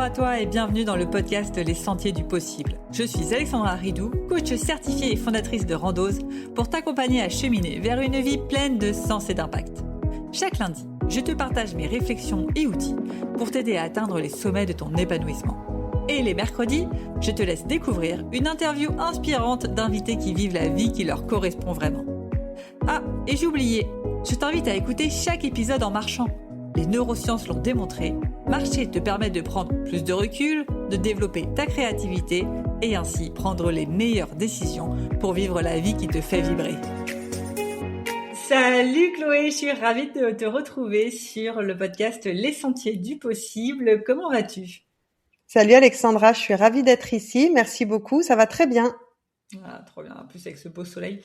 Bonjour à toi et bienvenue dans le podcast Les Sentiers du Possible. Je suis Alexandra Ridou, coach certifiée et fondatrice de Randose, pour t'accompagner à cheminer vers une vie pleine de sens et d'impact. Chaque lundi, je te partage mes réflexions et outils pour t'aider à atteindre les sommets de ton épanouissement. Et les mercredis, je te laisse découvrir une interview inspirante d'invités qui vivent la vie qui leur correspond vraiment. Ah, et j'ai oublié, je t'invite à écouter chaque épisode en marchant. Les neurosciences l'ont démontré, marcher te permet de prendre plus de recul, de développer ta créativité et ainsi prendre les meilleures décisions pour vivre la vie qui te fait vibrer. Salut Chloé, je suis ravie de te retrouver sur le podcast Les Sentiers du Possible. Comment vas-tu ? Salut Alexandra, je suis ravie d'être ici. Merci beaucoup, ça va très bien. Ah, trop bien. En plus, avec ce beau soleil,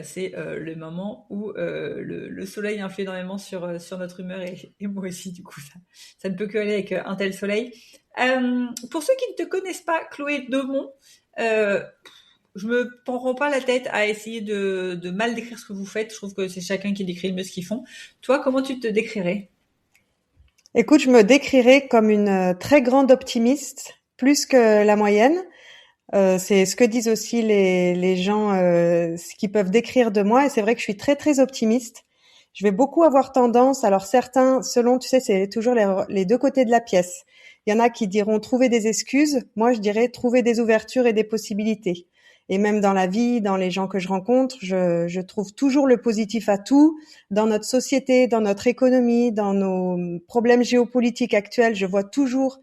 c'est le moment où le soleil influe énormément sur notre humeur et moi aussi, du coup, ça ne peut que aller avec un tel soleil. Pour ceux qui ne te connaissent pas, Chloé Demont, je me prends pas la tête à essayer de mal décrire ce que vous faites. Je trouve que c'est chacun qui décrit le mieux ce qu'ils font. Toi, comment tu te décrirais ? Écoute, je me décrirais comme une très grande optimiste, plus que la moyenne. C'est ce que disent aussi les gens, ce qu'ils peuvent décrire de moi. Et c'est vrai que je suis très, très optimiste. Je vais beaucoup avoir tendance, alors certains, selon, tu sais, c'est toujours les deux côtés de la pièce. Il y en a qui diront trouver des excuses. Moi, je dirais trouver des ouvertures et des possibilités. Et même dans la vie, dans les gens que je rencontre, je trouve toujours le positif à tout. Dans notre société, dans notre économie, dans nos problèmes géopolitiques actuels, je vois toujours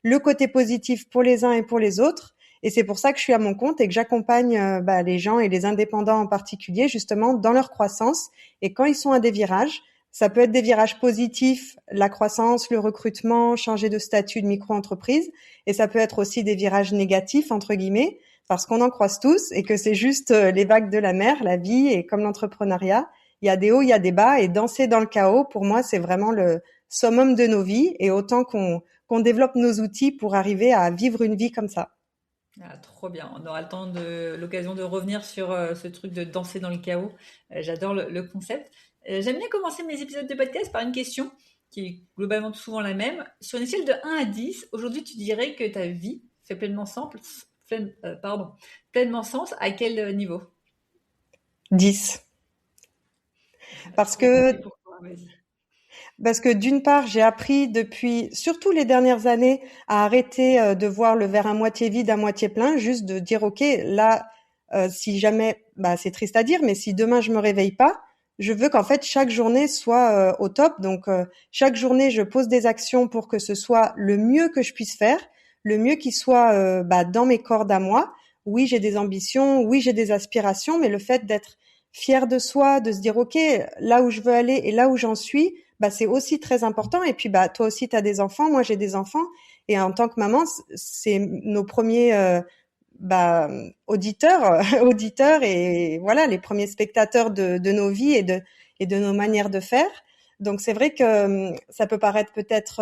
le côté positif pour les uns et pour les autres. Et c'est pour ça que je suis à mon compte et que j'accompagne les gens et les indépendants en particulier, justement, dans leur croissance. Et quand ils sont à des virages, ça peut être des virages positifs, la croissance, le recrutement, changer de statut de micro-entreprise. Et ça peut être aussi des virages négatifs, entre guillemets, parce qu'on en croise tous et que c'est juste les vagues de la mer, la vie, et comme l'entrepreneuriat, il y a des hauts, il y a des bas, et danser dans le chaos, pour moi, c'est vraiment le summum de nos vies, et autant qu'on développe nos outils pour arriver à vivre une vie comme ça. Ah, trop bien. On aura l'occasion de revenir sur ce truc de danser dans le chaos. J'adore le concept. J'aime bien commencer mes épisodes de podcast par une question qui est globalement souvent la même. Sur une échelle de 1 à 10, aujourd'hui, tu dirais que ta vie fait pleinement sens à quel niveau ? 10. Parce que d'une part, j'ai appris depuis, surtout les dernières années, à arrêter de voir le verre à moitié vide, à moitié plein, juste de dire, OK, là, si jamais, c'est triste à dire, mais si demain je me réveille pas, je veux qu'en fait chaque journée soit au top. Donc, chaque journée, je pose des actions pour que ce soit le mieux que je puisse faire, le mieux qui soit dans mes cordes à moi. Oui, j'ai des ambitions, oui, j'ai des aspirations, mais le fait d'être fier de soi, de se dire, OK, là où je veux aller et là où j'en suis, c'est aussi très important. Et puis, toi aussi, tu as des enfants, moi, j'ai des enfants. Et en tant que maman, c'est nos premiers auditeurs et voilà, les premiers spectateurs de nos vies et de nos manières de faire. Donc, c'est vrai que ça peut paraître peut-être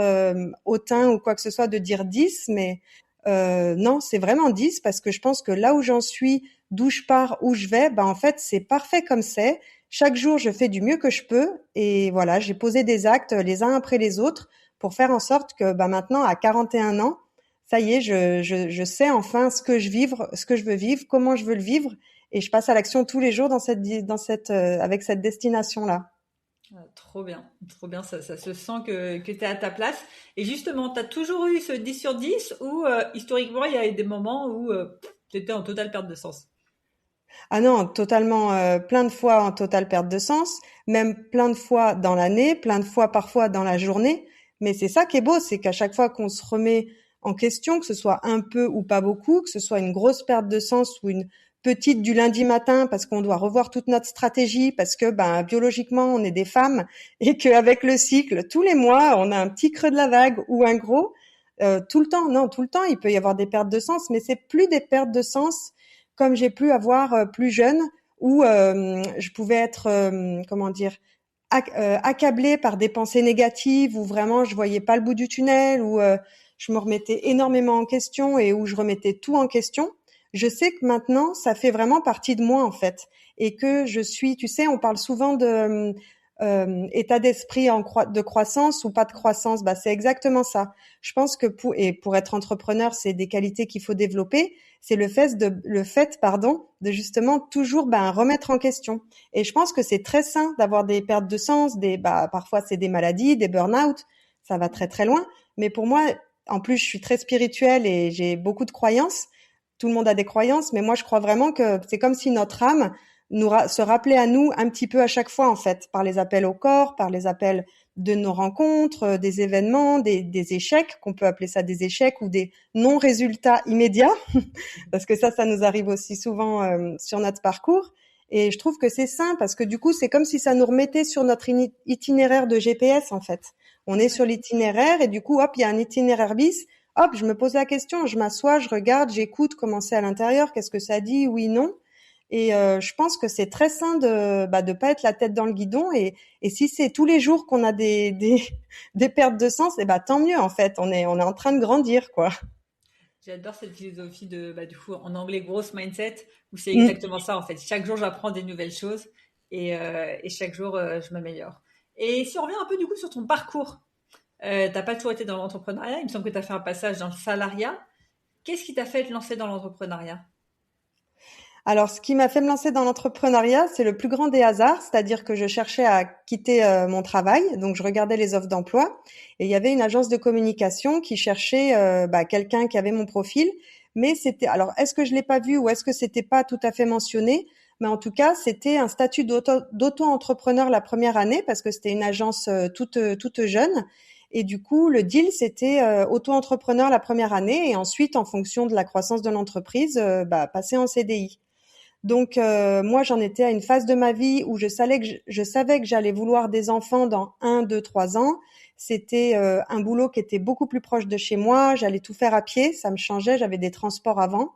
hautain ou quoi que ce soit de dire 10, mais non, c'est vraiment 10 parce que je pense que là où j'en suis, d'où je pars, où je vais, en fait, c'est parfait comme c'est. Chaque jour, je fais du mieux que je peux et voilà, j'ai posé des actes les uns après les autres pour faire en sorte que maintenant, à 41 ans, ça y est, je sais enfin ce que je veux vivre, comment je veux le vivre et je passe à l'action tous les jours avec cette destination-là. Ah, trop bien, ça se sent que tu es à ta place. Et justement, tu as toujours eu ce 10 sur 10 ou historiquement, il y a eu des moments où tu étais en totale perte de sens ? Ah non, totalement, plein de fois en totale perte de sens, même plein de fois dans l'année, plein de fois parfois dans la journée. Mais c'est ça qui est beau, c'est qu'à chaque fois qu'on se remet en question, que ce soit un peu ou pas beaucoup, que ce soit une grosse perte de sens ou une petite du lundi matin parce qu'on doit revoir toute notre stratégie, parce que biologiquement on est des femmes et qu'avec le cycle, tous les mois, on a un petit creux de la vague ou un gros. Tout le temps, il peut y avoir des pertes de sens, mais c'est plus des pertes de sens comme j'ai pu avoir plus jeune, où je pouvais être, accablée par des pensées négatives, où vraiment je voyais pas le bout du tunnel, où je me remettais énormément en question et où je remettais tout en question. Je sais que maintenant, ça fait vraiment partie de moi en fait, et que je suis, tu sais, on parle souvent de état d'esprit de croissance ou pas de croissance, bah c'est exactement ça. Je pense que pour être entrepreneur, c'est des qualités qu'il faut développer. C'est le fait de justement toujours remettre en question. Et je pense que c'est très sain d'avoir des pertes de sens, parfois c'est des maladies, des burn-out, ça va très très loin. Mais pour moi, en plus, je suis très spirituelle et j'ai beaucoup de croyances. Tout le monde a des croyances, mais moi, je crois vraiment que c'est comme si notre âme se rappelait à nous un petit peu à chaque fois, en fait, par les appels au corps, par les appels de nos rencontres, des événements, des échecs, qu'on peut appeler ça des échecs ou des non-résultats immédiats, parce que ça nous arrive aussi souvent sur notre parcours. Et je trouve que c'est sain parce que du coup, c'est comme si ça nous remettait sur notre itinéraire de GPS, en fait. On est sur l'itinéraire et du coup, hop, il y a un itinéraire bis. Hop, je me pose la question, je m'assois, je regarde, j'écoute comment c'est à l'intérieur, qu'est-ce que ça dit, oui, non. Et je pense que c'est très sain de pas être la tête dans le guidon. Et si c'est tous les jours qu'on a des pertes de sens, tant mieux en fait. On est en train de grandir, quoi. J'adore cette philosophie du coup, en anglais, growth mindset, où c'est exactement ça, en fait. Chaque jour, j'apprends des nouvelles choses et chaque jour, je m'améliore. Et si on revient un peu, du coup, sur ton parcours, t'as pas toujours été dans l'entrepreneuriat. Il me semble que tu as fait un passage dans le salariat. Qu'est-ce qui t'a fait te lancer dans l'entrepreneuriat? Alors, ce qui m'a fait me lancer dans l'entrepreneuriat, c'est le plus grand des hasards, c'est-à-dire que je cherchais à quitter mon travail, donc je regardais les offres d'emploi et il y avait une agence de communication qui cherchait quelqu'un qui avait mon profil, mais alors est-ce que je l'ai pas vu ou est-ce que c'était pas tout à fait mentionné, mais en tout cas, c'était un statut d'auto-entrepreneur la première année parce que c'était une agence toute jeune. Et du coup, le deal, c'était auto-entrepreneur la première année et ensuite, en fonction de la croissance de l'entreprise, passer en CDI. Donc moi j'en étais à une phase de ma vie où je savais que j'allais vouloir des enfants dans 1, 2, 3 ans. C'était un boulot qui était beaucoup plus proche de chez moi, j'allais tout faire à pied, ça me changeait, j'avais des transports avant.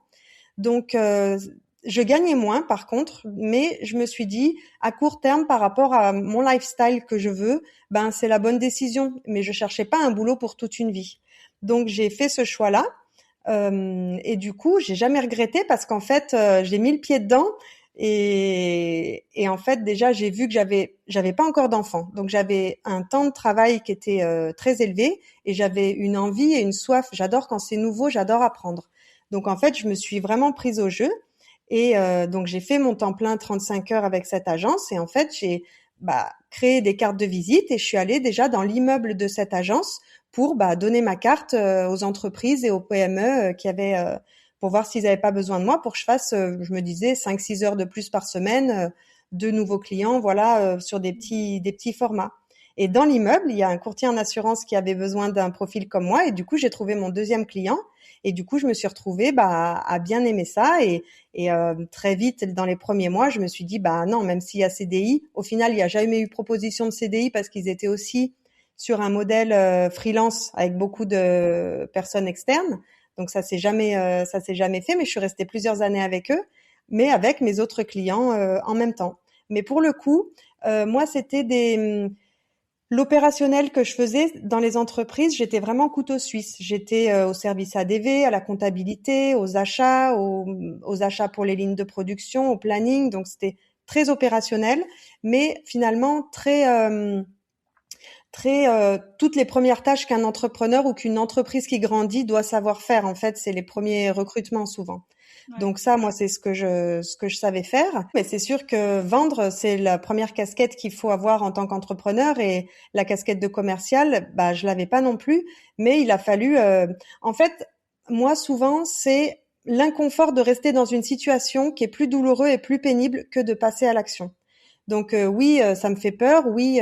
Donc je gagnais moins par contre, mais je me suis dit à court terme par rapport à mon lifestyle que je veux, c'est la bonne décision, mais je cherchais pas un boulot pour toute une vie. Donc j'ai fait ce choix-là. Et du coup, j'ai jamais regretté parce qu'en fait, j'ai mis le pied dedans et en fait, déjà, j'ai vu que j'avais pas encore d'enfants. Donc, j'avais un temps de travail qui était très élevé et j'avais une envie et une soif. J'adore quand c'est nouveau, j'adore apprendre. Donc, en fait, je me suis vraiment prise au jeu et donc, j'ai fait mon temps plein 35 heures avec cette agence et en fait, j'ai créé des cartes de visite et je suis allée déjà dans l'immeuble de cette agence pour donner ma carte aux entreprises et aux PME qui avaient pour voir s'ils n'avaient pas besoin de moi pour que je fasse, je me disais, 5-6 heures de plus par semaine, de nouveaux clients, voilà, sur des petits formats. Et dans l'immeuble, il y a un courtier en assurance qui avait besoin d'un profil comme moi et du coup, j'ai trouvé mon deuxième client et du coup, je me suis retrouvée à bien aimer ça et très vite, dans les premiers mois, je me suis dit, non, même s'il y a CDI, au final, il n'y a jamais eu proposition de CDI parce qu'ils étaient aussi sur un modèle freelance avec beaucoup de personnes externes. Donc ça s'est jamais fait, mais je suis restée plusieurs années avec eux, mais avec mes autres clients en même temps. Mais pour le coup, moi c'était l'opérationnel que je faisais dans les entreprises, j'étais vraiment couteau suisse. J'étais au service ADV, à la comptabilité, aux achats pour les lignes de production, au planning. Donc c'était très opérationnel, mais finalement toutes les premières tâches qu'un entrepreneur ou qu'une entreprise qui grandit doit savoir faire. En fait, c'est les premiers recrutements souvent. Ouais. Donc ça, moi, c'est ce que je savais faire. Mais c'est sûr que vendre, c'est la première casquette qu'il faut avoir en tant qu'entrepreneur et la casquette de commercial, je l'avais pas non plus. Mais il a fallu, en fait, moi, souvent, c'est l'inconfort de rester dans une situation qui est plus douloureuse et plus pénible que de passer à l'action. Donc oui, ça me fait peur. Oui,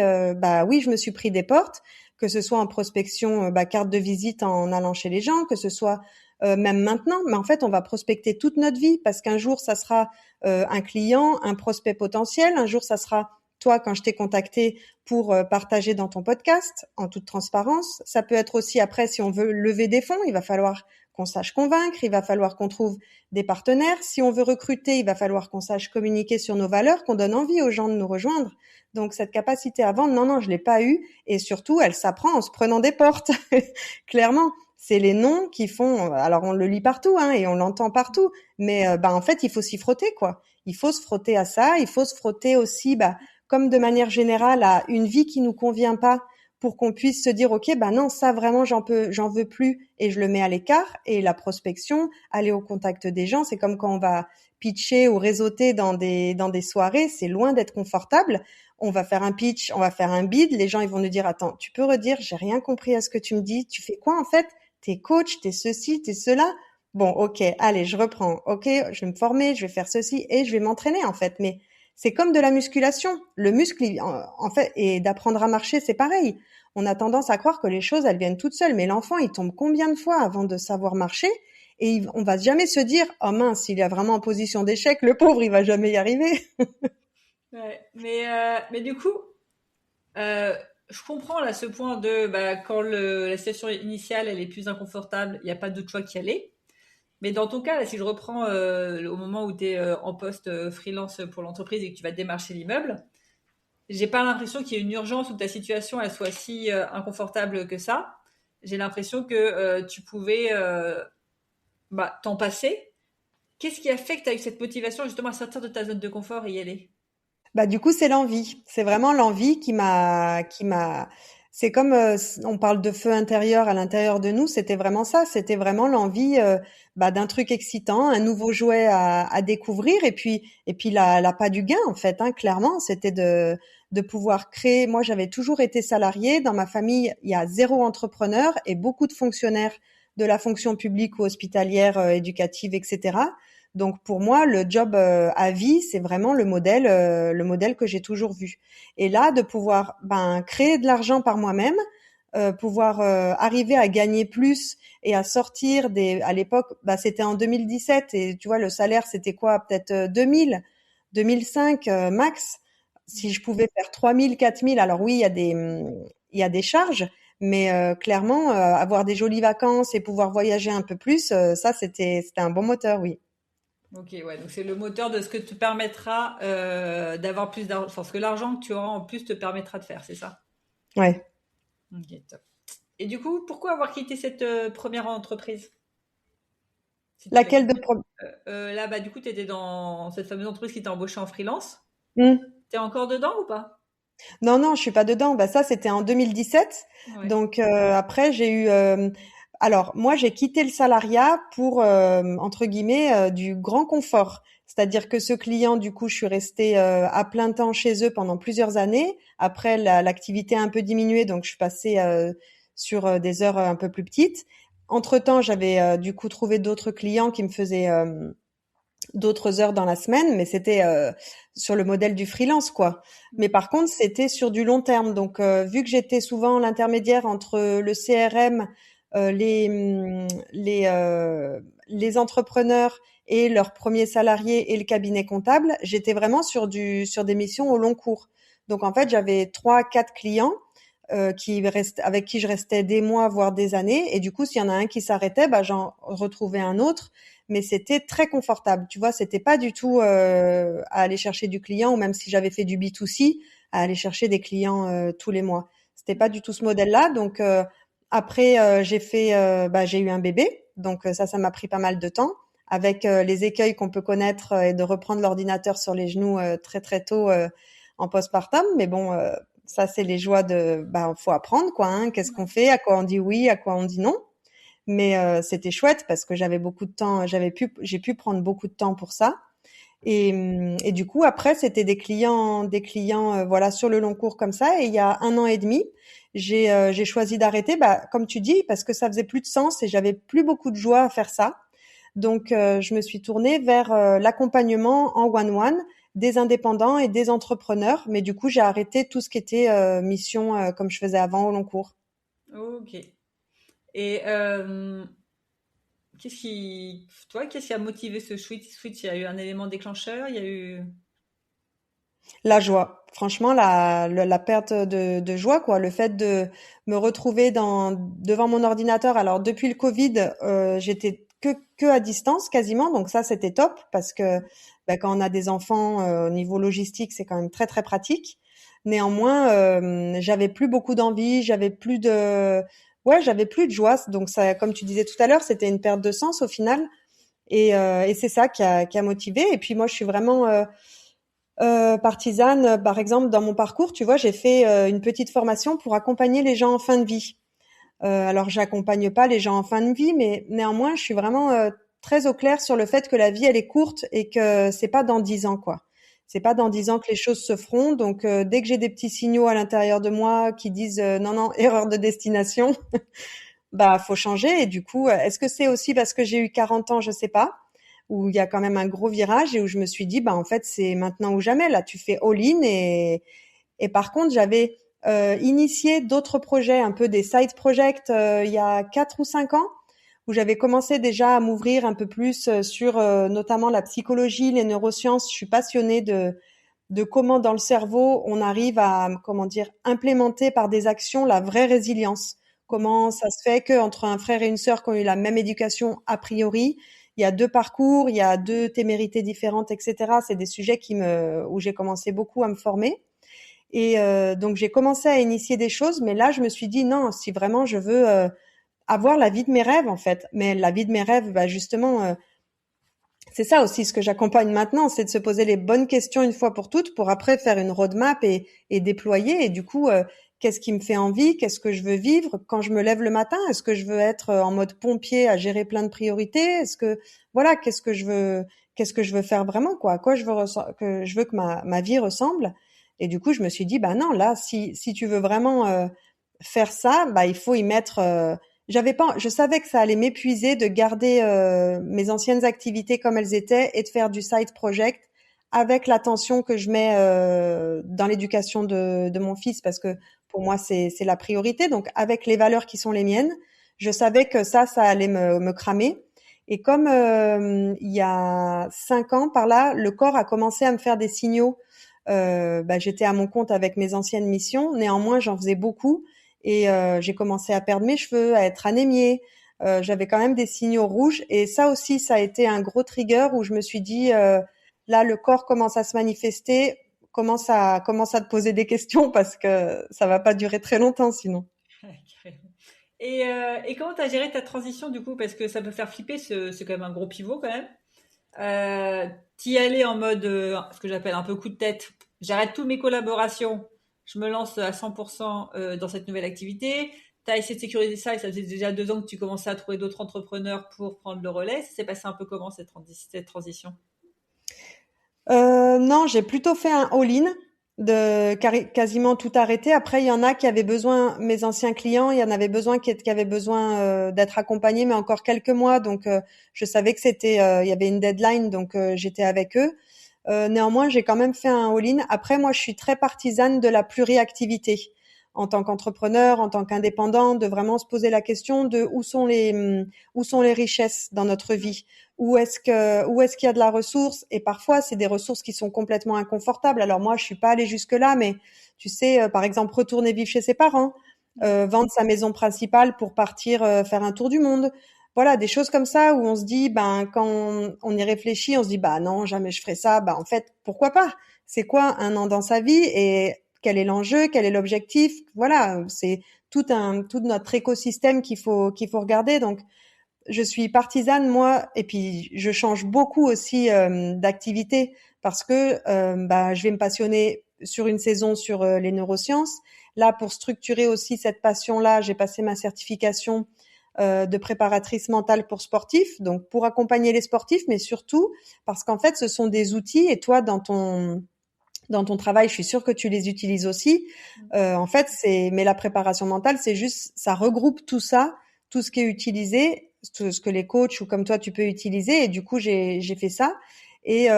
oui, je me suis pris des portes, que ce soit en prospection, carte de visite en allant chez les gens, que ce soit même maintenant. Mais en fait, on va prospecter toute notre vie parce qu'un jour, ça sera un client, un prospect potentiel. Un jour, ça sera toi quand je t'ai contacté pour partager dans ton podcast en toute transparence. Ça peut être aussi après, si on veut lever des fonds, il va falloir qu'on sache convaincre, il va falloir qu'on trouve des partenaires. Si on veut recruter, il va falloir qu'on sache communiquer sur nos valeurs, qu'on donne envie aux gens de nous rejoindre. Donc, cette capacité à vendre, non, je l'ai pas eue. Et surtout, elle s'apprend en se prenant des portes. Clairement, c'est les noms qui font... Alors, on le lit partout et on l'entend partout. Mais en fait, il faut s'y frotter, quoi. Il faut se frotter à ça. Il faut se frotter aussi... comme de manière générale à une vie qui nous convient pas pour qu'on puisse se dire ok ben non ça vraiment j'en veux plus et je le mets à l'écart. Et la prospection, aller au contact des gens, c'est comme quand on va pitcher ou réseauter dans des soirées, c'est loin d'être confortable. On va faire un pitch, on va faire un bid, les gens ils vont nous dire attends tu peux redire, j'ai rien compris à ce que tu me dis, tu fais quoi en fait, t'es coach, t'es ceci, t'es cela. Bon ok allez je reprends, ok je vais me former, je vais faire ceci et je vais m'entraîner en fait. Mais c'est comme de la musculation. Le muscle, en fait, et d'apprendre à marcher, c'est pareil. On a tendance à croire que les choses, elles viennent toutes seules. Mais l'enfant, il tombe combien de fois avant de savoir marcher? Et on va jamais se dire, oh mince, il est vraiment en position d'échec, le pauvre, il va jamais y arriver. Ouais, mais du coup, euh, je comprends là ce point de quand la situation initiale elle est plus inconfortable, il n'y a pas d'autre choix qu'y aller. Mais dans ton cas, là, si je reprends au moment où tu es en poste freelance pour l'entreprise et que tu vas démarcher l'immeuble, j'ai pas l'impression qu'il y ait une urgence ou que ta situation elle soit si inconfortable que ça. J'ai l'impression que tu pouvais t'en passer. Qu'est-ce qui a fait que tu as eu cette motivation justement à sortir de ta zone de confort et y aller? Bah du coup c'est l'envie, c'est vraiment l'envie c'est comme on parle de feu intérieur à l'intérieur de nous, c'était vraiment ça, c'était vraiment l'envie d'un truc excitant, un nouveau jouet à découvrir et puis la pas du gain en fait hein, clairement, c'était de pouvoir créer. Moi j'avais toujours été salariée, dans ma famille, il y a zéro entrepreneur et beaucoup de fonctionnaires de la fonction publique ou hospitalière, éducative, etc. Donc pour moi, le job à vie, c'est vraiment le modèle que j'ai toujours vu. Et là, de pouvoir créer de l'argent par moi-même, pouvoir arriver à gagner plus et à sortir à l'époque, c'était en 2017 et tu vois le salaire c'était quoi, peut-être 2000, 2005 max. Si je pouvais faire 3000, 4000, alors oui, il y a des charges, mais clairement avoir des jolies vacances et pouvoir voyager un peu plus, ça c'était un bon moteur, oui. Ok, ouais, donc c'est le moteur de ce que te permettra d'avoir plus d'argent, enfin, ce que l'argent que tu auras en plus te permettra de faire, c'est ça? Ouais. Ok, top. Et du coup, pourquoi avoir quitté cette première entreprise? Si tu l'as Laquelle de quittée. Là, du coup, tu étais dans cette fameuse entreprise qui t'a embauché en freelance. Hmm. T'es encore dedans ou pas? Non, non, je suis pas dedans. Ça, c'était en 2017. Ouais. Donc après, j'ai eu. Alors moi, j'ai quitté le salariat pour entre guillemets du grand confort. C'est-à-dire que ce client, du coup, je suis restée à plein temps chez eux pendant plusieurs années. Après, l'activité a un peu diminué, donc je suis passée sur des heures un peu plus petites. Entre-temps, j'avais du coup trouvé d'autres clients qui me faisaient d'autres heures dans la semaine, mais c'était sur le modèle du freelance, quoi. Mais par contre, c'était sur du long terme. Donc, vu que j'étais souvent l'intermédiaire entre le CRM, les entrepreneurs et leurs premiers salariés et le cabinet comptable, j'étais vraiment sur des missions au long cours. Donc, en fait, j'avais 3, 4 clients avec qui je restais des mois, voire des années. Et du coup, s'il y en a un qui s'arrêtait, j'en retrouvais un autre. Mais c'était très confortable. Tu vois, c'était pas du tout à aller chercher du client, ou même si j'avais fait du B2C, à aller chercher des clients tous les mois. C'était pas du tout ce modèle-là. Donc après, j'ai eu un bébé. Donc ça m'a pris pas mal de temps, avec les écueils qu'on peut connaître et de reprendre l'ordinateur sur les genoux très très tôt en postpartum. Mais bon, ça c'est les joies faut apprendre quoi. Hein. Qu'est-ce qu'on fait? À quoi on dit oui? À quoi on dit non? Mais c'était chouette parce que j'avais beaucoup de temps, j'ai pu prendre beaucoup de temps pour ça. Et du coup après c'était des clients voilà sur le long cours comme ça. Et il y a 1 an et demi, j'ai choisi d'arrêter, comme tu dis, parce que ça faisait plus de sens et j'avais plus beaucoup de joie à faire ça. Donc je me suis tournée vers l'accompagnement en one-one des indépendants et des entrepreneurs. Mais du coup j'ai arrêté tout ce qui était mission comme je faisais avant au long cours. Ok. Et qu'est-ce qui a motivé ce switch? Il y a eu un élément déclencheur, il y a eu. La joie, franchement, la perte de joie, quoi, le fait de me retrouver devant mon ordinateur. Alors depuis le Covid, j'étais que à distance quasiment, donc ça c'était top parce que quand on a des enfants au niveau logistique, c'est quand même très très pratique. Néanmoins, j'avais plus beaucoup d'envie, j'avais plus de joie. Donc ça, comme tu disais tout à l'heure, c'était une perte de sens au final. Et c'est ça qui a motivé. Et puis moi, je suis vraiment Partisane, par exemple, dans mon parcours, tu vois, j'ai fait une petite formation pour accompagner les gens en fin de vie. Alors, j'accompagne pas les gens en fin de vie, mais néanmoins, je suis vraiment très au clair sur le fait que la vie, elle est courte et que c'est pas dans 10 ans, quoi. C'est pas dans 10 ans que les choses se feront. Donc, dès que j'ai des petits signaux à l'intérieur de moi qui disent non, non, erreur de destination, bah, faut changer. Et du coup, est-ce que c'est aussi parce que j'ai eu 40 ans, je sais pas, où il y a quand même un gros virage et où je me suis dit, bah, en fait, c'est maintenant ou jamais. Là, tu fais all-in et par contre, j'avais initié d'autres projets, un peu des side projects, il y a 4 ou 5 ans, où j'avais commencé déjà à m'ouvrir un peu plus sur notamment la psychologie, les neurosciences. Je suis passionnée de comment dans le cerveau on arrive à, comment dire, implémenter par des actions la vraie résilience. Comment ça se fait qu'entre un frère et une sœur qui ont eu la même éducation a priori, il y a deux parcours, il y a deux témérités différentes, etc. C'est des sujets où j'ai commencé beaucoup à me former. Et donc j'ai commencé à initier des choses, mais là je me suis dit non, si vraiment je veux avoir la vie de mes rêves en fait, mais la vie de mes rêves, bah justement, c'est ça aussi ce que j'accompagne maintenant, c'est de se poser les bonnes questions une fois pour toutes, pour après faire une roadmap et déployer. Et du coup, qu'est-ce qui me fait envie, qu'est-ce que je veux vivre quand je me lève le matin? Est-ce que je veux être en mode pompier à gérer plein de priorités? Est-ce que voilà, qu'est-ce que je veux faire vraiment quoi? À quoi je veux que ma vie ressemble? Et du coup, je me suis dit bah non, là, si tu veux vraiment faire ça, bah il faut y mettre. Je savais que ça allait m'épuiser de garder mes anciennes activités comme elles étaient et de faire du side project avec l'attention que je mets dans l'éducation de mon fils parce que pour moi c'est la priorité. Donc avec les valeurs qui sont les miennes, je savais que ça allait me cramer. Et comme il y a 5 ans par là, le corps a commencé à me faire des signaux. Bah, j'étais à mon compte avec mes anciennes missions. Néanmoins, j'en faisais beaucoup. Et j'ai commencé à perdre mes cheveux, à être anémiée. J'avais quand même des signaux rouges. Et ça aussi, ça a été un gros trigger où je me suis dit, là, le corps commence à se manifester, commence à te poser des questions parce que ça va pas durer très longtemps sinon. Et comment tu as géré ta transition du coup? Parce que ça peut faire flipper, c'est quand même un gros pivot quand même. T'y aller en mode, ce que j'appelle un peu coup de tête. J'arrête toutes mes collaborations, je me lance à 100% dans cette nouvelle activité. Tu as essayé de sécuriser ça et ça faisait déjà 2 ans que tu commençais à trouver d'autres entrepreneurs pour prendre le relais. Ça s'est passé un peu comment cette transition? Non, j'ai plutôt fait un all-in de quasiment tout arrêter. Après, il y en a qui avaient besoin, mes anciens clients, il y en avait besoin qui avaient besoin d'être accompagnés, mais encore quelques mois. Donc, je savais que il y avait une deadline, donc j'étais avec eux. Néanmoins, j'ai quand même fait un all-in. Après, moi, je suis très partisane de la pluriactivité en tant qu'entrepreneur, en tant qu'indépendant, de vraiment se poser la question de où sont les richesses dans notre vie, où est-ce qu'il y a de la ressource. Et parfois, c'est des ressources qui sont complètement inconfortables. Alors moi, je suis pas allée jusque là, mais tu sais, par exemple, retourner vivre chez ses parents, vendre sa maison principale pour partir faire un tour du monde. Voilà, des choses comme ça où on se dit, ben, quand on y réfléchit, on se dit, bah non, jamais je ferai ça. Bah en fait, pourquoi pas? C'est quoi un an dans sa vie et quel est l'enjeu, quel est l'objectif? Voilà, c'est tout notre écosystème qu'il faut regarder. Donc, je suis partisane moi, et puis je change beaucoup aussi d'activité parce que bah, je vais me passionner sur une saison sur les neurosciences. Là, pour structurer aussi cette passion-là, j'ai passé ma certification de préparatrice mentale pour sportifs, donc pour accompagner les sportifs, mais surtout parce qu'en fait, ce sont des outils et toi, dans ton travail, je suis sûre que tu les utilises aussi. En fait, mais la préparation mentale, c'est juste, ça regroupe tout ça, tout ce qui est utilisé, tout ce que les coachs ou comme toi tu peux utiliser. Et du coup, j'ai fait ça. Et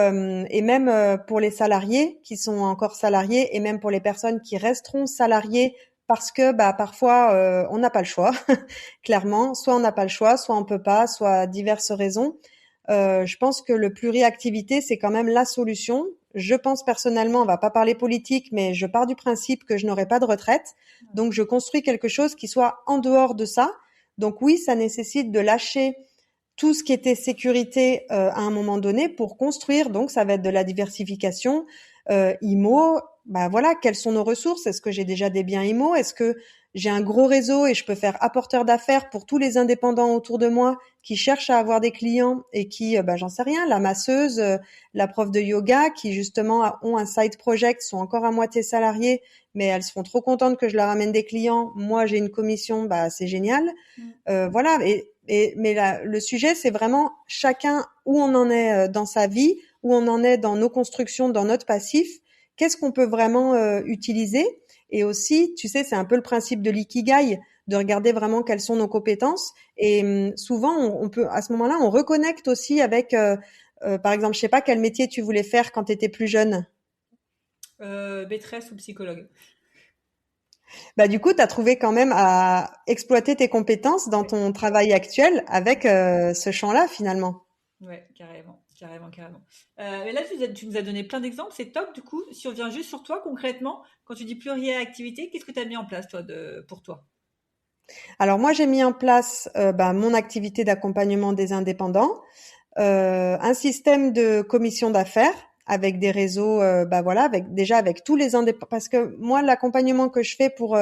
même pour les salariés qui sont encore salariés, et même pour les personnes qui resteront salariés, parce que bah parfois on n'a pas le choix, clairement. Soit on n'a pas le choix, soit on peut pas, soit diverses raisons. Je pense que le pluriactivité, c'est quand même la solution. Je pense personnellement, on va pas parler politique, mais je pars du principe que je n'aurai pas de retraite. Donc, je construis quelque chose qui soit en dehors de ça. Donc oui, ça nécessite de lâcher tout ce qui était sécurité à un moment donné pour construire. Donc, ça va être de la diversification. IMO, bah voilà, quelles sont nos ressources? Est-ce que j'ai déjà des biens IMO? Est-ce que j'ai un gros réseau et je peux faire apporteur d'affaires pour tous les indépendants autour de moi qui cherchent à avoir des clients et qui, j'en sais rien, la masseuse, la prof de yoga, qui justement ont un side project, sont encore à moitié salariées, mais elles seront trop contentes que je leur amène des clients. Moi, j'ai une commission, c'est génial. Voilà. Mais le sujet, c'est vraiment chacun où on en est dans sa vie, où on en est dans nos constructions, dans notre passif. Qu'est-ce qu'on peut vraiment utiliser? Et aussi, tu sais, c'est un peu le principe de l'ikigai, de regarder vraiment quelles sont nos compétences. Et souvent, on peut, à ce moment-là, on reconnecte aussi avec, par exemple, je sais pas quel métier tu voulais faire quand tu étais plus jeune. Maîtresse ou psychologue. Du coup, tu as trouvé quand même à exploiter tes compétences dans ton travail actuel avec ce champ-là, finalement. Ouais, carrément. Mais là, tu nous as donné plein d'exemples, c'est top. Du coup, si on revient juste sur toi, concrètement, quand tu dis pluriactivité, qu'est-ce que tu as mis en place, toi, pour toi? Alors moi, j'ai mis en place mon activité d'accompagnement des indépendants, un système de commission d'affaires avec des réseaux, avec tous les indépendants. Parce que moi, l'accompagnement que je fais pour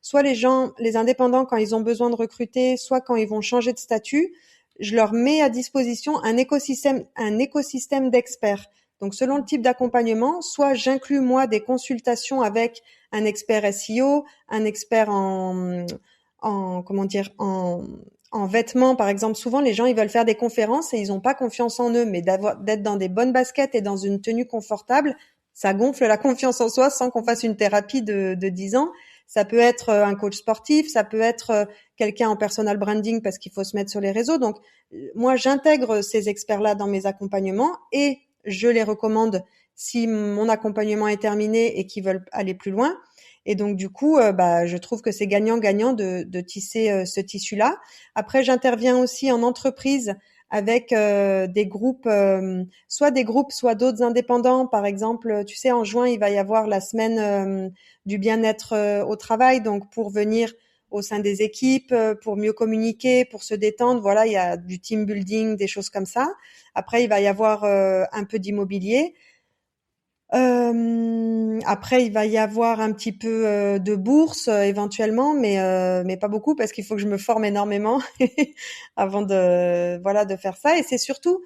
soit les indépendants quand ils ont besoin de recruter, soit quand ils vont changer de statut, je leur mets à disposition un écosystème d'experts. Donc, selon le type d'accompagnement, soit j'inclus moi des consultations avec un expert SEO, un expert en vêtements, par exemple. Souvent, les gens, ils veulent faire des conférences et ils n'ont pas confiance en eux, mais d'être dans des bonnes baskets et dans une tenue confortable, ça gonfle la confiance en soi sans qu'on fasse une thérapie de 10 ans. Ça peut être un coach sportif, ça peut être quelqu'un en personal branding parce qu'il faut se mettre sur les réseaux. Donc, moi, j'intègre ces experts-là dans mes accompagnements et je les recommande si mon accompagnement est terminé et qu'ils veulent aller plus loin. Et donc, du coup, je trouve que c'est gagnant-gagnant de tisser ce tissu-là. Après, j'interviens aussi en entreprise avec des groupes, soit d'autres indépendants. Par exemple, tu sais, en juin, il va y avoir la semaine du bien-être au travail. Donc, pour venir au sein des équipes, pour mieux communiquer, pour se détendre. Voilà, il y a du team building, des choses comme ça. Après, il va y avoir un peu d'immobilier. Après, il va y avoir un petit peu de bourse éventuellement, mais pas beaucoup parce qu'il faut que je me forme énormément avant de faire ça. Et c'est surtout,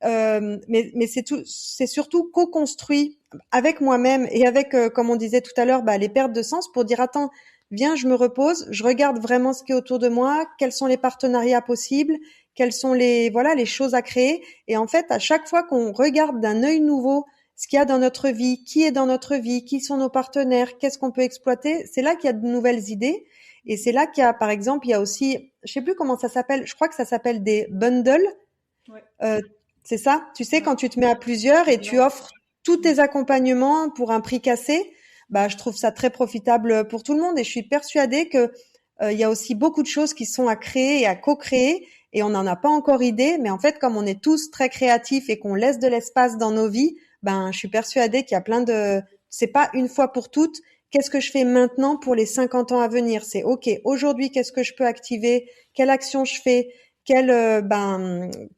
mais c'est surtout co-construit avec moi-même et avec, comme on disait tout à l'heure, les pertes de sens pour dire attends, viens, je me repose, je regarde vraiment ce qui est autour de moi, quels sont les partenariats possibles, quelles sont les choses à créer. Et en fait, à chaque fois qu'on regarde d'un œil nouveau ce qu'il y a dans notre vie, qui est dans notre vie, qui sont nos partenaires, qu'est-ce qu'on peut exploiter, c'est là qu'il y a de nouvelles idées. Et c'est là qu'il y a, par exemple, il y a aussi, je sais plus comment ça s'appelle, je crois que ça s'appelle des bundles. Ouais. C'est ça? Tu sais, quand tu te mets à plusieurs et tu offres tous tes accompagnements pour un prix cassé, je trouve ça très profitable pour tout le monde et je suis persuadée que il y a aussi beaucoup de choses qui sont à créer et à co-créer et on n'en a pas encore idée, mais en fait, comme on est tous très créatifs et qu'on laisse de l'espace dans nos vies, je suis persuadée qu'il y a c'est pas une fois pour toutes, qu'est-ce que je fais maintenant pour les 50 ans à venir? C'est OK, aujourd'hui, qu'est-ce que je peux activer? Quelle action je fais? Quel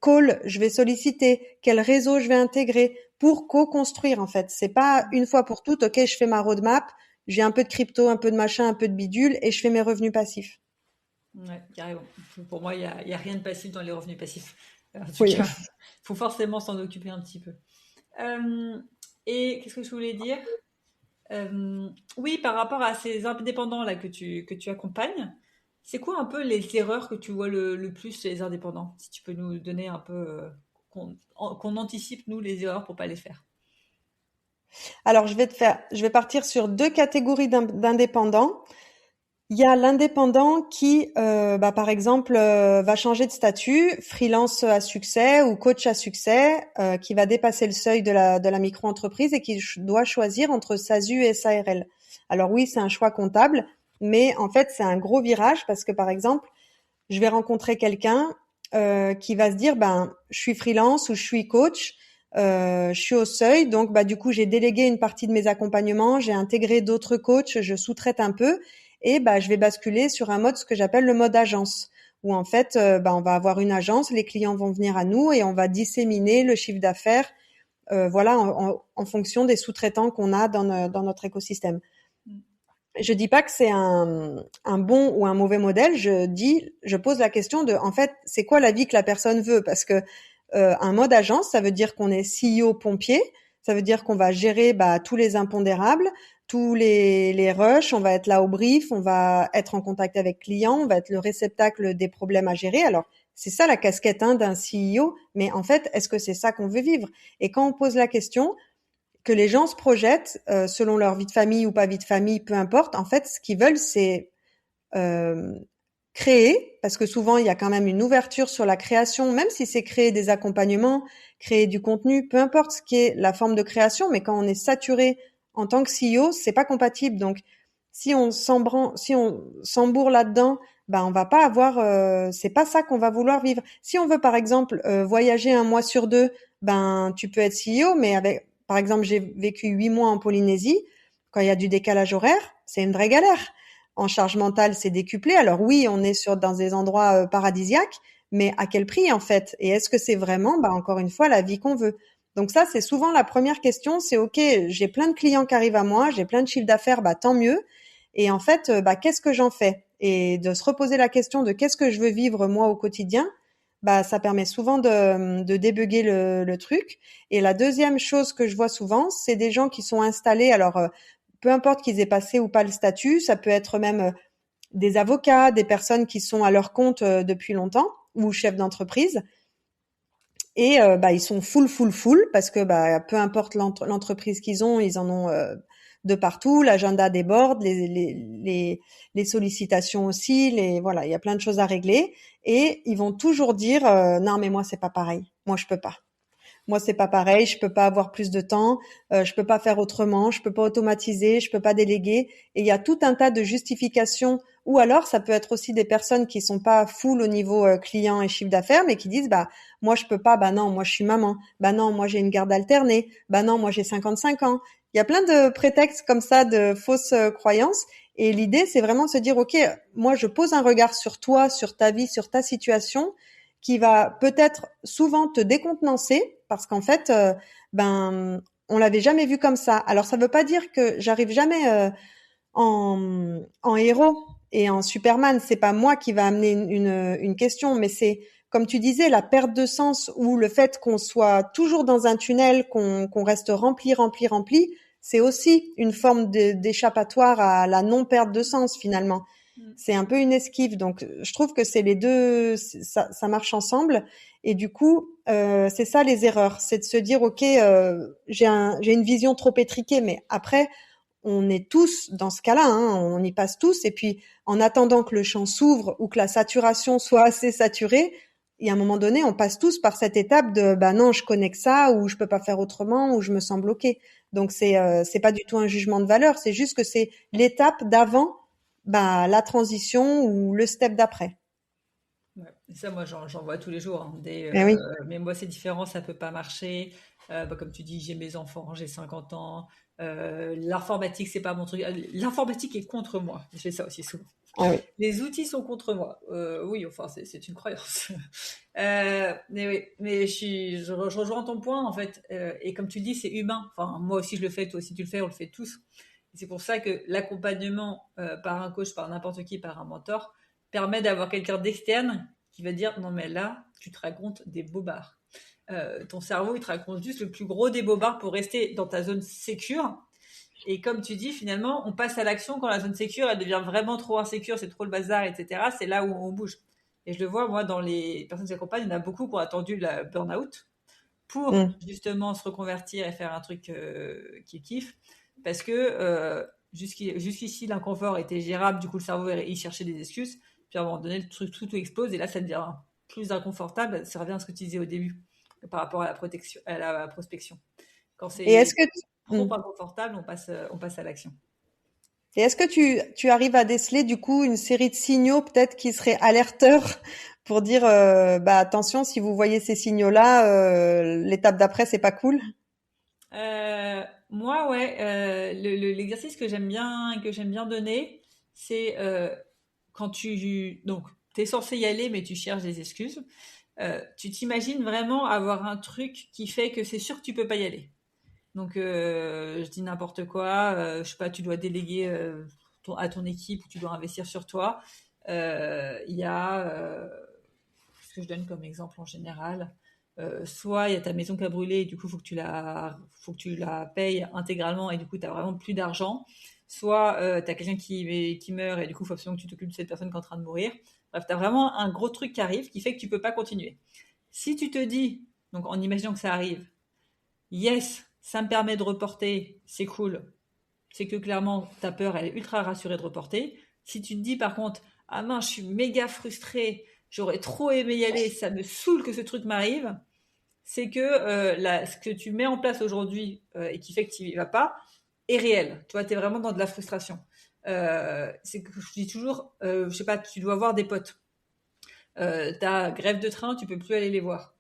call je vais solliciter? Quel réseau je vais intégrer pour co-construire, en fait. C'est pas une fois pour toutes, OK, je fais ma roadmap, j'ai un peu de crypto, un peu de machin, un peu de bidule et je fais mes revenus passifs. Ouais, carrément. Pour moi, il y a rien de passif dans les revenus passifs. En tout Oui. cas, il faut forcément s'en occuper un petit peu. Et qu'est-ce que je voulais dire? Oui, par rapport à ces indépendants là que tu accompagnes, c'est quoi un peu les erreurs que tu vois le plus chez les indépendants? Si tu peux nous donner un peu qu'on anticipe nous les erreurs pour pas les faire. Alors, je vais partir sur deux catégories d'indépendants. Il y a l'indépendant qui, par exemple, va changer de statut, freelance à succès ou coach à succès, qui va dépasser le seuil de la micro-entreprise et qui doit choisir entre SASU et SARL. Alors oui, c'est un choix comptable, mais en fait, c'est un gros virage parce que, par exemple, je vais rencontrer quelqu'un qui va se dire, je suis freelance ou je suis coach, je suis au seuil, donc du coup, j'ai délégué une partie de mes accompagnements, j'ai intégré d'autres coachs, je sous-traite un peu. Et je vais basculer sur un mode, ce que j'appelle le mode agence, où en fait, on va avoir une agence, les clients vont venir à nous et on va disséminer le chiffre d'affaires, en fonction des sous-traitants qu'on a dans notre écosystème. Je dis pas que c'est un bon ou un mauvais modèle. Je pose la question de, en fait, c'est quoi la vie que la personne veut? Parce que un mode agence, ça veut dire qu'on est CEO pompier, ça veut dire qu'on va gérer tous les impondérables, tous les rushs, on va être là au brief, on va être en contact avec clients, on va être le réceptacle des problèmes à gérer. Alors c'est ça la casquette d'un CEO, mais en fait, est-ce que c'est ça qu'on veut vivre? Et quand on pose la question, que les gens se projettent selon leur vie de famille ou pas vie de famille, peu importe. En fait, ce qu'ils veulent, c'est euh, créer, parce que souvent il y a quand même une ouverture sur la création, même si c'est créer des accompagnements, créer du contenu, peu importe ce qui est la forme de création. Mais quand on est saturé en tant que CEO, c'est pas compatible. Donc, si on s'embourre là-dedans, on va pas avoir. C'est pas ça qu'on va vouloir vivre. Si on veut, par exemple, voyager un mois sur deux, tu peux être CEO, mais avec par exemple, j'ai vécu 8 mois en Polynésie. Quand il y a du décalage horaire, c'est une vraie galère. En charge mentale, c'est décuplé. Alors oui, on est dans des endroits paradisiaques, mais à quel prix en fait? Et est-ce que c'est vraiment, encore une fois, la vie qu'on veut? Donc ça, c'est souvent la première question. C'est OK, j'ai plein de clients qui arrivent à moi, j'ai plein de chiffres d'affaires, tant mieux. Et en fait, qu'est-ce que j'en fais? Et de se reposer la question de qu'est-ce que je veux vivre moi au quotidien, ça permet souvent de débugger le truc. Et la deuxième chose que je vois souvent, c'est des gens qui sont installés. Alors, peu importe qu'ils aient passé ou pas le statut, ça peut être même des avocats, des personnes qui sont à leur compte depuis longtemps ou chefs d'entreprise. Et ils sont full parce que peu importe l'entreprise qu'ils ont, ils en ont de partout. L'agenda déborde, les sollicitations aussi, voilà, il y a plein de choses à régler. Et ils vont toujours dire non mais moi c'est pas pareil, moi je peux pas. Moi, c'est pas pareil, je peux pas avoir plus de temps, je peux pas faire autrement, je peux pas automatiser, je peux pas déléguer. Et il y a tout un tas de justifications. Ou alors, ça peut être aussi des personnes qui sont pas full au niveau client et chiffre d'affaires, mais qui disent, moi, je peux pas, non, moi, je suis maman, non, moi, j'ai une garde alternée, non, moi, j'ai 55 ans. Il y a plein de prétextes comme ça, de fausses croyances. Et l'idée, c'est vraiment de se dire, OK, moi, je pose un regard sur toi, sur ta vie, sur ta situation, qui va peut-être souvent te décontenancer parce qu'en fait, on l'avait jamais vu comme ça. Alors ça veut pas dire que j'arrive jamais en héros et en Superman. C'est pas moi qui va amener une question, mais c'est comme tu disais la perte de sens ou le fait qu'on soit toujours dans un tunnel, qu'on reste rempli. C'est aussi une forme d'échappatoire à la non perte de sens finalement. C'est un peu une esquive, donc je trouve que c'est les deux, ça marche ensemble. Et du coup, c'est ça les erreurs, c'est de se dire ok, j'ai une vision trop étriquée, mais après, on est tous dans ce cas-là, hein, on y passe tous. Et puis, en attendant que le champ s'ouvre ou que la saturation soit assez saturée, et à un moment donné, on passe tous par cette étape de non, je connais que ça, ou je peux pas faire autrement, ou je me sens bloqué. Donc c'est pas du tout un jugement de valeur, c'est juste que c'est l'étape d'avant la transition ou le step d'après. Ouais. Et ça, moi, j'en vois tous les jours, hein, Oui. mais moi, c'est différent, ça peut pas marcher. Comme tu dis, j'ai mes enfants, j'ai 50 ans. L'informatique, c'est pas mon truc. L'informatique est contre moi. Je fais ça aussi souvent. Ah oui. Les outils sont contre moi. Oui, enfin, c'est une croyance. Mais oui, mais je rejoins ton point, en fait. Et comme tu le dis, c'est humain. Enfin, moi aussi, je le fais, toi aussi, tu le fais, on le fait tous. Et c'est pour ça que l'accompagnement par un coach, par n'importe qui, par un mentor, permet d'avoir quelqu'un d'externe qui va dire non mais là tu te racontes des bobards. Ton cerveau il te raconte juste le plus gros des bobards pour rester dans ta zone sécure. Et comme tu dis, finalement, on passe à l'action quand la zone sécure elle devient vraiment trop insécure, c'est trop le bazar, etc. C'est là où on bouge. Et je le vois moi dans les personnes que j'accompagne, il y en a beaucoup qui ont attendu la burn-out pour Mm. justement se reconvertir et faire un truc qu'ils kiffent. Parce que jusqu'ici, l'inconfort était gérable, du coup, le cerveau, il cherchait des excuses. Puis à un moment donné, le truc tout explose et là, ça devient plus inconfortable. Ça revient à ce que tu disais au début par rapport à la prospection. Quand Et c'est est-ce que trop inconfortable, on passe à l'action. et est-ce que tu arrives à déceler du coup une série de signaux peut-être qui seraient alerteurs pour dire attention si vous voyez ces signaux-là, l'étape d'après c'est pas cool. Moi, ouais, l'exercice que j'aime bien donner, c'est quand donc, t'es censé y aller, mais tu cherches des excuses. Tu t'imagines vraiment avoir un truc qui fait que c'est sûr que tu peux pas y aller. Donc, je dis n'importe quoi. Je sais pas, tu dois déléguer à ton équipe, où tu dois investir sur toi, il y a, ce que je donne comme exemple en général, soit il y a ta maison qui a brûlé et du coup faut que tu la payes intégralement et du coup tu as vraiment plus d'argent, soit tu as quelqu'un qui meurt et du coup il faut absolument que tu t'occupes de cette personne qui est en train de mourir. Bref, tu as vraiment un gros truc qui arrive qui fait que tu peux pas continuer. Si tu te dis, donc en imaginant que ça arrive, yes, ça me permet de reporter, c'est cool, c'est que clairement ta peur elle est ultra rassurée de reporter. Si tu te dis par contre, ah mince, je suis méga frustrée, j'aurais trop aimé y aller, ça me saoule que ce truc m'arrive, c'est que ce que tu mets en place aujourd'hui et qui fait que tu n'y vas pas est réel. Tu vois, tu es vraiment dans de la frustration. C'est que je dis toujours, je sais pas, tu dois voir des potes. T'as grève de train, tu peux plus aller les voir.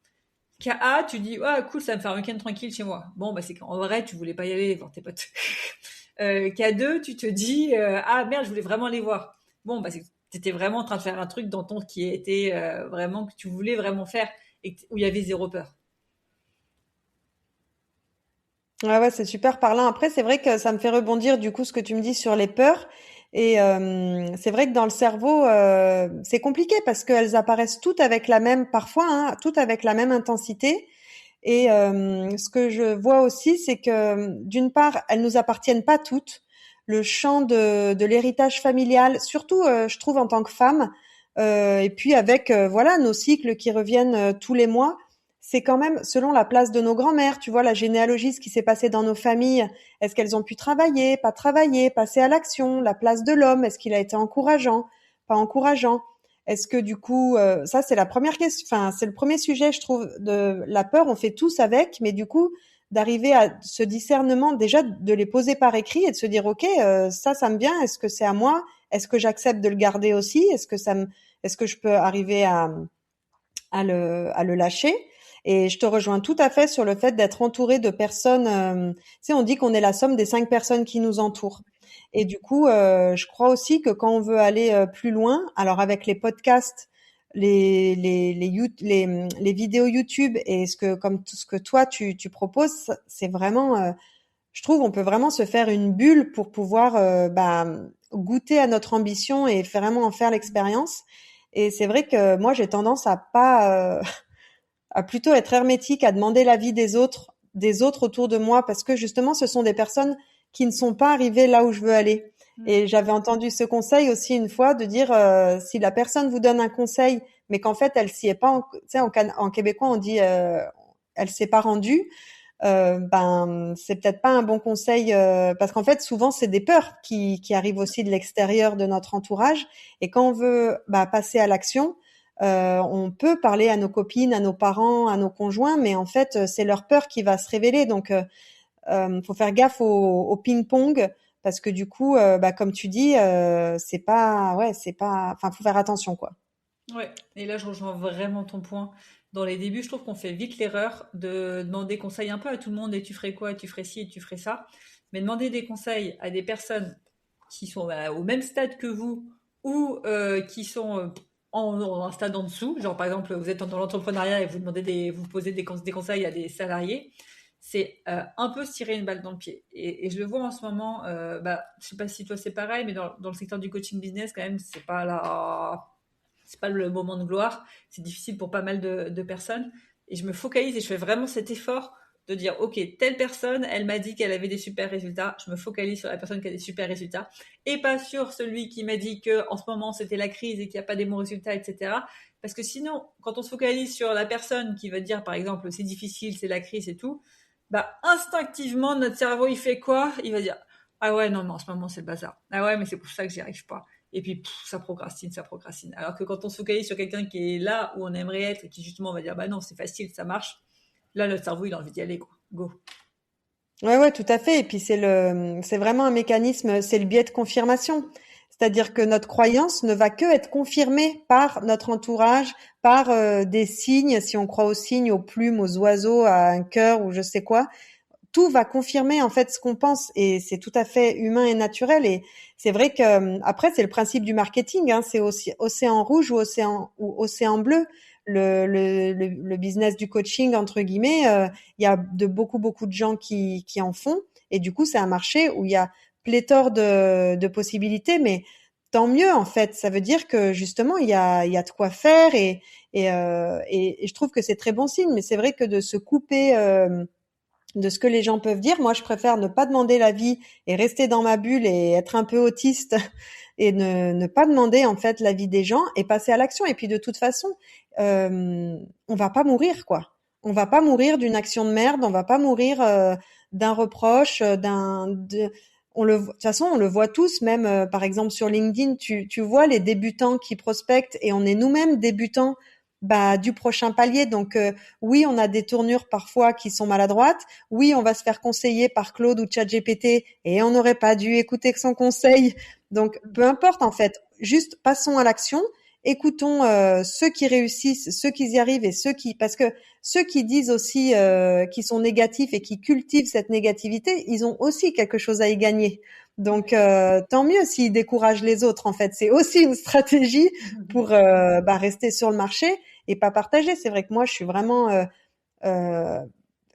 KA, tu dis, ah cool, ça va me faire un week-end tranquille chez moi. Bon, bah c'est qu'en vrai, tu voulais pas y aller voir tes potes. K2, tu te dis, ah merde, je voulais vraiment les voir. Bon, bah c'est que t'étais vraiment en train de faire un truc dans ton qui était vraiment que tu voulais vraiment faire et où il y avait zéro peur. Ouais, c'est super parlant. Après, c'est vrai que ça me fait rebondir du coup ce que tu me dis sur les peurs. Et c'est vrai que dans le cerveau, c'est compliqué parce qu'elles apparaissent toutes avec la même, parfois, hein, toutes avec la même intensité. Et ce que je vois aussi, c'est que d'une part, elles nous appartiennent pas toutes. Le champ de l'héritage familial, surtout, je trouve en tant que femme, et puis avec voilà nos cycles qui reviennent tous les mois, c'est quand même selon la place de nos grands-mères. Tu vois la généalogie, ce qui s'est passé dans nos familles. Est-ce qu'elles ont pu travailler, pas travailler, passer à l'action? La place de l'homme, est-ce qu'il a été encourageant, pas encourageant? Est-ce que du coup, ça c'est la première question, enfin c'est le premier sujet, je trouve, de la peur. On fait tous avec, mais du coup d'arriver à ce discernement, déjà de les poser par écrit et de se dire ok, ça me vient. Est-ce que c'est à moi? Est-ce que j'accepte de le garder aussi? Est-ce que je peux arriver à le lâcher? Et je te rejoins tout à fait sur le fait d'être entouré de personnes. Tu sais, on dit qu'on est la somme des 5 personnes qui nous entourent. Et du coup, je crois aussi que quand on veut aller plus loin, alors avec les podcasts, les vidéos YouTube et comme tout ce que toi tu proposes, c'est vraiment, je trouve, on peut vraiment se faire une bulle pour pouvoir goûter à notre ambition et vraiment en faire l'expérience. Et c'est vrai que moi, j'ai tendance à pas à plutôt être hermétique, à demander l'avis des autres autour de moi, parce que justement, ce sont des personnes qui ne sont pas arrivées là où je veux aller. Et j'avais entendu ce conseil aussi une fois de dire si la personne vous donne un conseil, mais qu'en fait elle s'y est pas, tu sais, en québécois on dit elle s'est pas rendue, c'est peut-être pas un bon conseil parce qu'en fait souvent c'est des peurs qui arrivent aussi de l'extérieur de notre entourage et quand on veut passer à l'action, on peut parler à nos copines, à nos parents, à nos conjoints, mais en fait, c'est leur peur qui va se révéler. Donc, faut faire gaffe au ping-pong parce que du coup, comme tu dis, c'est pas, enfin, faut faire attention, quoi. Ouais, et là je rejoins vraiment ton point. Dans les débuts, je trouve qu'on fait vite l'erreur de demander conseil un peu à tout le monde et tu ferais quoi, et tu ferais ci et tu ferais ça. Mais demander des conseils à des personnes qui sont au même stade que vous ou qui sont en un stade en dessous, genre par exemple vous êtes dans l'entrepreneuriat et vous posez des conseils à des salariés, c'est un peu se tirer une balle dans le pied. Et je le vois en ce moment, je sais pas si toi c'est pareil, mais dans le secteur du coaching business quand même, c'est pas le moment de gloire. C'est difficile pour pas mal de personnes. Et je me focalise et je fais vraiment cet effort de dire, OK, telle personne, elle m'a dit qu'elle avait des super résultats. Je me focalise sur la personne qui a des super résultats et pas sur celui qui m'a dit que en ce moment c'était la crise et qu'il n'y a pas des bons résultats, etc. Parce que sinon, quand on se focalise sur la personne qui va dire, par exemple, c'est difficile, c'est la crise et tout, instinctivement, notre cerveau, il fait quoi? Il va dire, ah ouais, non, non, en ce moment, c'est le bazar. Ah ouais, mais c'est pour ça que j'y arrive pas. Et puis, ça procrastine, ça procrastine. Alors que quand on se focalise sur quelqu'un qui est là où on aimerait être et qui justement va dire, bah non, c'est facile, ça marche, là, notre cerveau, il a envie d'y aller, quoi. Go. Ouais, ouais, tout à fait. Et puis c'est vraiment un mécanisme, c'est le biais de confirmation. C'est-à-dire que notre croyance ne va que être confirmée par notre entourage, par des signes, si on croit aux signes, aux plumes, aux oiseaux, à un cœur ou je sais quoi. Tout va confirmer en fait ce qu'on pense et c'est tout à fait humain et naturel. Et c'est vrai que après c'est le principe du marketing, hein, c'est aussi océan rouge ou océan bleu. Le business du coaching entre guillemets, il y a de beaucoup de gens qui en font et du coup c'est un marché où il y a pléthore de possibilités, mais tant mieux en fait. Ça veut dire que justement il y a de quoi faire et je trouve que c'est très bon signe. Mais c'est vrai que de se couper de ce que les gens peuvent dire, moi je préfère ne pas demander l'avis et rester dans ma bulle et être un peu autiste et ne pas demander en fait l'avis des gens et passer à l'action. Et puis de toute façon, on va pas mourir quoi. On va pas mourir d'une action de merde, on va pas mourir d'un reproche, de toute façon, on le voit tous, même par exemple sur LinkedIn, tu vois les débutants qui prospectent et on est nous-mêmes débutants du prochain palier. Donc oui, on a des tournures parfois qui sont maladroites. Oui, on va se faire conseiller par Claude ou ChatGPT et on n'aurait pas dû écouter son conseil. Donc peu importe en fait, juste passons à l'action. Écoutons ceux qui réussissent, ceux qui y arrivent et parce que ceux qui disent aussi qui sont négatifs et qui cultivent cette négativité, ils ont aussi quelque chose à y gagner. Donc tant mieux s'ils découragent les autres. En fait, c'est aussi une stratégie pour rester sur le marché et pas partager. C'est vrai que moi, je suis vraiment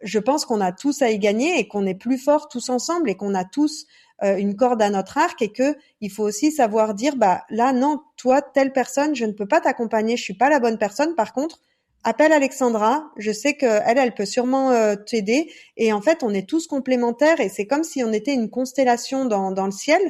je pense qu'on a tous à y gagner et qu'on est plus forts tous ensemble et qu'on a tous une corde à notre arc et que il faut aussi savoir dire là non, toi telle personne, je ne peux pas t'accompagner, je suis pas la bonne personne. Par contre, appelle Alexandra, je sais que elle peut sûrement t'aider et en fait, on est tous complémentaires et c'est comme si on était une constellation dans le ciel.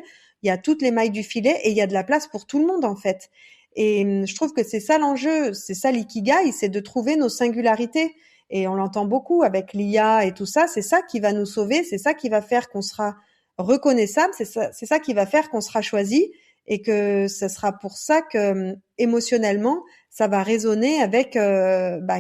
Il y a toutes les mailles du filet et il y a de la place pour tout le monde en fait. Et je trouve que c'est ça l'enjeu, c'est ça l'ikigai, c'est de trouver nos singularités. Et on l'entend beaucoup avec l'IA et tout ça, c'est ça qui va nous sauver, c'est ça qui va faire qu'on sera reconnaissable, c'est ça qui va faire qu'on sera choisi et que ce sera pour ça que émotionnellement, ça va résonner avec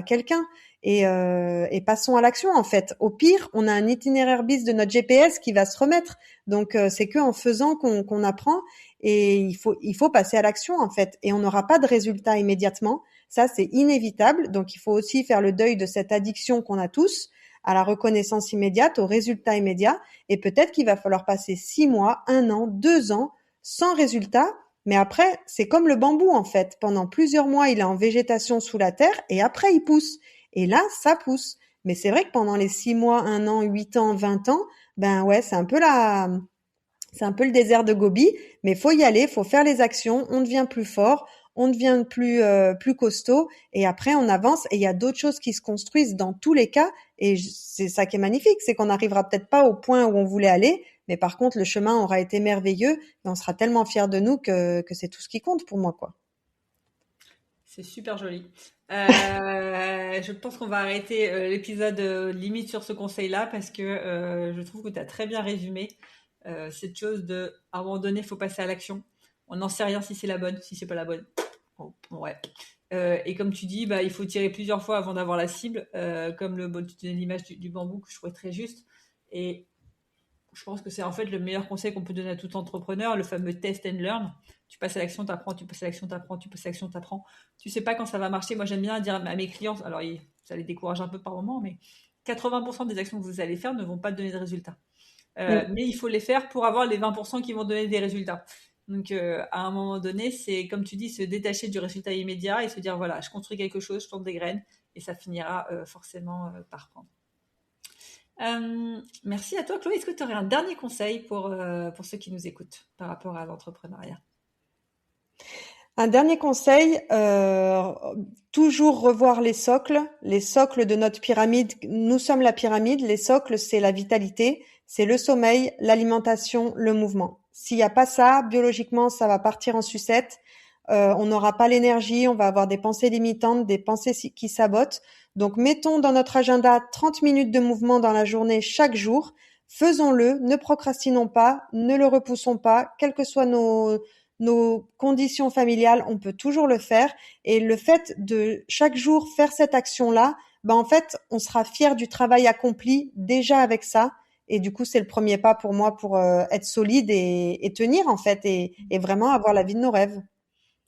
quelqu'un. Et passons à l'action en fait. Au pire, on a un itinéraire bis de notre GPS qui va se remettre. Donc c'est que en faisant qu'on apprend et il faut passer à l'action en fait. Et on n'aura pas de résultat immédiatement. Ça, c'est inévitable. Donc, il faut aussi faire le deuil de cette addiction qu'on a tous à la reconnaissance immédiate, au résultat immédiat. Et peut-être qu'il va falloir passer 6 mois, 1 an, 2 ans sans résultat. Mais après, c'est comme le bambou, en fait. Pendant plusieurs mois, il est en végétation sous la terre et après, il pousse. Et là, ça pousse. Mais c'est vrai que pendant les 6 mois, 1 an, 8 ans, 20 ans, c'est un peu le désert de Gobi, mais faut y aller, faut faire les actions, on devient plus fort, on devient plus costaud et après on avance et il y a d'autres choses qui se construisent dans tous les cas et c'est ça qui est magnifique, c'est qu'on n'arrivera peut-être pas au point où on voulait aller, mais par contre le chemin aura été merveilleux et on sera tellement fiers de nous que c'est tout ce qui compte pour moi quoi. C'est super joli. Je pense qu'on va arrêter l'épisode limite sur ce conseil-là parce que je trouve que tu as très bien résumé cette chose de à un moment donné, il faut passer à l'action. On n'en sait rien si c'est la bonne, si c'est pas la bonne. Bon, ouais. Et comme tu dis, il faut tirer plusieurs fois avant d'avoir la cible, comme tu donnais l'image du bambou que je trouvais très juste. Et je pense que c'est en fait le meilleur conseil qu'on peut donner à tout entrepreneur, le fameux test and learn. Tu passes à l'action, t'apprends, tu passes à l'action, t'apprends, tu passes à l'action, t'apprends. Tu sais pas quand ça va marcher. Moi, j'aime bien dire à mes clients, alors ça les décourage un peu par moment, mais 80% des actions que vous allez faire ne vont pas donner de résultats. Mais il faut les faire pour avoir les 20% qui vont donner des résultats. Donc, à un moment donné, c'est, comme tu dis, se détacher du résultat immédiat et se dire, voilà, je construis quelque chose, je plante des graines et ça finira forcément par prendre. Merci à toi, Chloé. Est-ce que tu aurais un dernier conseil pour ceux qui nous écoutent par rapport à l'entrepreneuriat? Un dernier conseil, toujours revoir les socles de notre pyramide. Nous sommes la pyramide, les socles, c'est la vitalité, c'est le sommeil, l'alimentation, le mouvement. S'il n'y a pas ça, biologiquement, ça va partir en sucette. On n'aura pas l'énergie, on va avoir des pensées limitantes, des pensées qui sabotent. Donc, mettons dans notre agenda 30 minutes de mouvement dans la journée chaque jour. Faisons-le, ne procrastinons pas, ne le repoussons pas, quelles que soient nos conditions familiales, on peut toujours le faire. Et le fait de chaque jour faire cette action-là, en fait, on sera fier du travail accompli déjà avec ça. Et du coup, c'est le premier pas pour moi pour être solide et tenir en fait et vraiment avoir la vie de nos rêves.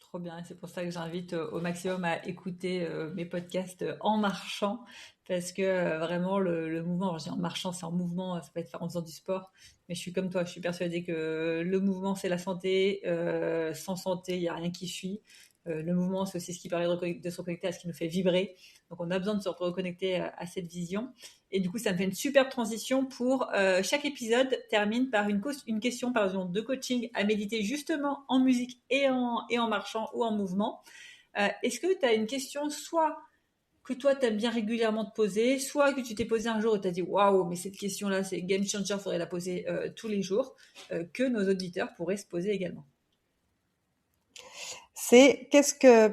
Trop bien, et c'est pour ça que j'invite au maximum à écouter mes podcasts en marchant, parce que vraiment le mouvement, je dis en marchant, c'est en mouvement, ça peut être en faisant du sport, mais je suis comme toi, je suis persuadée que le mouvement c'est la santé, sans santé il n'y a rien qui suit, Le mouvement, c'est aussi ce qui permet de se reconnecter à ce qui nous fait vibrer. Donc, on a besoin de se reconnecter à cette vision. Et du coup, ça me fait une superbe transition pour chaque épisode termine par une question, par exemple, de coaching à méditer justement en musique et en marchant ou en mouvement. Est-ce que tu as une question soit que toi, tu aimes bien régulièrement te poser, soit que tu t'es posé un jour et tu as dit « Waouh, mais cette question-là, c'est game changer, il faudrait la poser tous les jours que nos auditeurs pourraient se poser également. »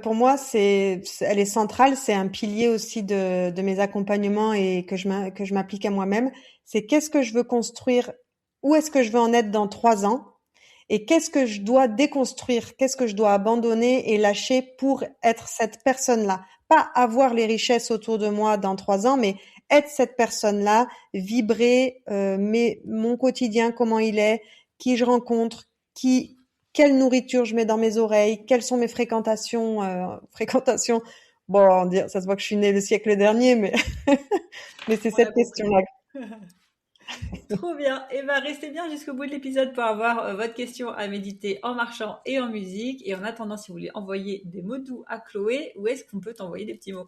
Pour moi, elle est centrale, c'est un pilier aussi de mes accompagnements et que je m'applique à moi-même. C'est qu'est-ce que je veux construire, où est-ce que je veux en être dans 3 ans et qu'est-ce que je dois déconstruire, qu'est-ce que je dois abandonner et lâcher pour être cette personne-là. Pas avoir les richesses autour de moi dans 3 ans, mais être cette personne-là, vibrer, mon quotidien, comment il est, qui je rencontre, quelle nourriture je mets dans mes oreilles, quelles sont mes fréquentations. Bon, ça se voit que je suis née le siècle dernier, mais mais c'est cette question-là. Trop bien. Et ben, restez bien jusqu'au bout de l'épisode pour avoir votre question à méditer en marchant et en musique. Et en attendant, si vous voulez envoyer des mots doux à Chloé, où est-ce qu'on peut t'envoyer des petits mots?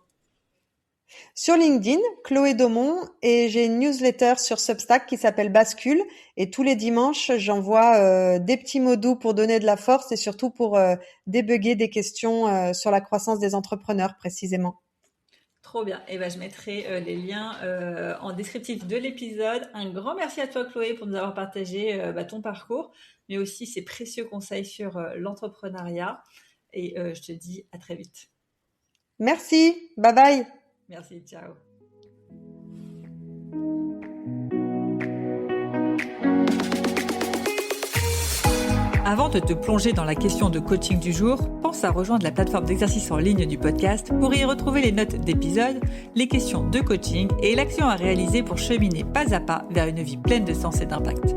Sur LinkedIn, Chloé Daumont, et j'ai une newsletter sur Substack qui s'appelle Bascule. Et tous les dimanches, j'envoie des petits mots doux pour donner de la force et surtout pour débugger des questions sur la croissance des entrepreneurs précisément. Trop bien. Et ben, je mettrai les liens en descriptif de l'épisode. Un grand merci à toi, Chloé, pour nous avoir partagé ton parcours, mais aussi ces précieux conseils sur l'entrepreneuriat. Et je te dis à très vite. Merci. Bye bye. Merci. Ciao. Avant de te plonger dans la question de coaching du jour, pense à rejoindre la plateforme d'exercice en ligne du podcast pour y retrouver les notes d'épisode, les questions de coaching et l'action à réaliser pour cheminer pas à pas vers une vie pleine de sens et d'impact.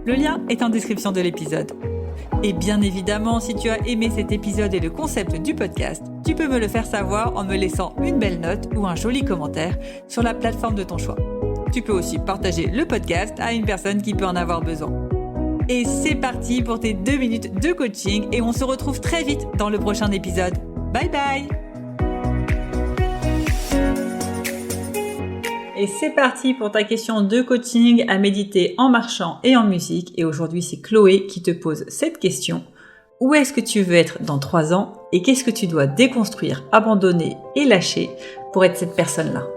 Le lien est en description de l'épisode. Et bien évidemment, si tu as aimé cet épisode et le concept du podcast, tu peux me le faire savoir en me laissant une belle note ou un joli commentaire sur la plateforme de ton choix. Tu peux aussi partager le podcast à une personne qui peut en avoir besoin. Et c'est parti pour tes 2 minutes de coaching et on se retrouve très vite dans le prochain épisode. Bye bye! Et c'est parti pour ta question de coaching à méditer en marchant et en musique. Et aujourd'hui, c'est Chloé qui te pose cette question. Où est-ce que tu veux être dans 3 ans et qu'est-ce que tu dois déconstruire, abandonner et lâcher pour être cette personne-là?